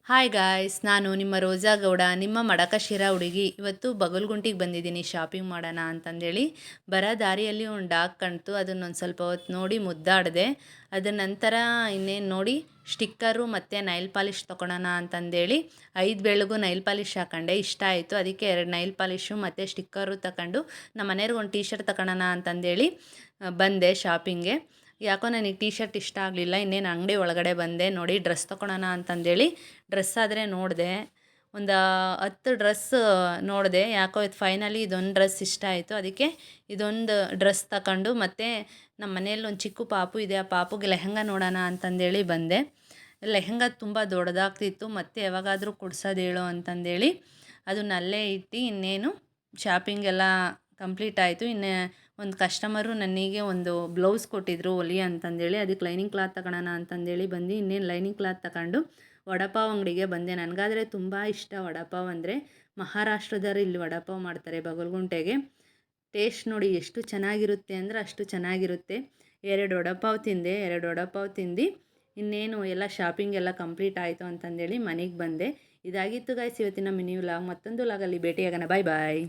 Hi guys, ನಾನು ನಿಮ್ಮ ರೋಜಾ ಗೌಡ, ನಿಮ್ಮ ಮಡಕ ಶಿರಾ ಹುಡುಗಿ. ಇವತ್ತು ಬಗಲ್ಗುಂಟಿಗೆ ಬಂದಿದ್ದೀನಿ ಶಾಪಿಂಗ್ ಮಾಡೋಣ ಅಂತಂದೇಳಿ. ಬರೋ ದಾರಿಯಲ್ಲಿ ಒಂದು ಡಾಗ್ ಕಾಣ್ತು, ಅದನ್ನೊಂದು ಸ್ವಲ್ಪ ಹೊತ್ತು ನೋಡಿ ಮುದ್ದಾಡಿದೆ. ಅದರ ನಂತರ ಇನ್ನೇನು ನೋಡಿ ಸ್ಟಿಕ್ಕರು ಮತ್ತು ನೈಲ್ ಪಾಲಿಶ್ ತೊಗೊಳೋಣ ಅಂತಂದೇಳಿ 5 ಬೆಳಗು ನೈಲ್ ಪಾಲಿಶ್ ಹಾಕೊಂಡೆ. ಇಷ್ಟ ಆಯಿತು, ಅದಕ್ಕೆ 2 ನೈಲ್ ಪಾಲಿಶು ಮತ್ತು ಸ್ಟಿಕ್ಕರು ತಗೊಂಡು ನಮ್ಮ ಮನೆಯವ್ರಿಗೆ ಒಂದು ಟೀ ಶರ್ಟ್ ತಗೊಳೋಣ ಅಂತಂದೇಳಿ ಬಂದೆ ಶಾಪಿಂಗ್ಗೆ. ಯಾಕೋ ನನಗೆ ಟೀ ಶರ್ಟ್ ಇಷ್ಟ ಆಗಲಿಲ್ಲ. ಇನ್ನೇನು ಅಂಗಡಿ ಒಳಗಡೆ ಬಂದೆ. ನೋಡಿ ಡ್ರೆಸ್ ತೊಗೊಳೋಣ ಅಂತಂದೇಳಿ ಡ್ರೆಸ್ ಆದರೆ ನೋಡಿದೆ, ಒಂದು 10 ಡ್ರೆಸ್ ನೋಡಿದೆ. ಯಾಕೋ ಇದು ಫೈನಲಿ ಇದೊಂದು ಡ್ರೆಸ್ ಇಷ್ಟ ಆಯಿತು, ಅದಕ್ಕೆ ಇದೊಂದು ಡ್ರೆಸ್ ತಗೊಂಡು ಮತ್ತು ನಮ್ಮ ಮನೆಯಲ್ಲಿ ಒಂದು ಚಿಕ್ಕ ಪಾಪು ಇದೆ, ಆ ಪಾಪುಗೆ ಲೆಹಂಗಾ ನೋಡೋಣ ಅಂತಂದೇಳಿ ಬಂದೆ. ಲೆಹಂಗಾ ತುಂಬ ದೊಡ್ಡದಾಗ್ತಿತ್ತು, ಮತ್ತು ಯಾವಾಗಾದರೂ ಕೊಡ್ಸೋದು ಹೇಳು ಅಂತಂದೇಳಿ ಅದನ್ನ ಅಲ್ಲೇ ಇಟ್ಟು ಇನ್ನೇನು ಶಾಪಿಂಗ್ ಎಲ್ಲ ಕಂಪ್ಲೀಟ್ ಆಯಿತು. ಇನ್ನು ಒಂದು ಕಸ್ಟಮರು ನನಗೆ ಒಂದು ಬ್ಲೌಸ್ ಕೊಟ್ಟಿದ್ದರು ಹೊಲಿ ಅಂತಂದೇಳಿ, ಅದಕ್ಕೆ ಲೈನಿಂಗ್ ಕ್ಲಾತ್ ತಗೊಳೋಣ ಅಂತಂದೇಳಿ ಬಂದು ಇನ್ನೇನು ಲೈನಿಂಗ್ ಕ್ಲಾತ್ ತಗೊಂಡು ವಡಪಾವ್ ಅಂಗಡಿಗೆ ಬಂದೆ. ನನಗಾದರೆ ತುಂಬ ಇಷ್ಟ ವಡಪಾವ್ ಅಂದರೆ. ಮಹಾರಾಷ್ಟ್ರದವ್ರು ಇಲ್ಲಿ ವಡಪಾವ್ ಮಾಡ್ತಾರೆ ಬಗಲ್ಗುಂಟೆಗೆ. ಟೇಸ್ಟ್ ನೋಡಿ ಎಷ್ಟು ಚೆನ್ನಾಗಿರುತ್ತೆ ಅಂದರೆ ಅಷ್ಟು ಚೆನ್ನಾಗಿರುತ್ತೆ. 2 ವಡಪಾವ್ ತಿಂದೆ. 2 ವಡಪಾವ್ ತಿಂದು ಇನ್ನೇನು ಎಲ್ಲ ಶಾಪಿಂಗ್ ಎಲ್ಲ ಕಂಪ್ಲೀಟ್ ಆಯಿತು ಅಂತಂದೇಳಿ ಮನೆಗೆ ಬಂದೆ. ಇದಾಗಿತ್ತು ಗಾಯ್ಸ್ ಇವತ್ತಿನ ಮಿನಿ ವ್ಲಾಗ್. ಮತ್ತೊಂದು ವ್ಲಾಗಲ್ಲಿ ಭೇಟಿಯಾಗೋಣ. ಬಾಯ್ ಬಾಯ್.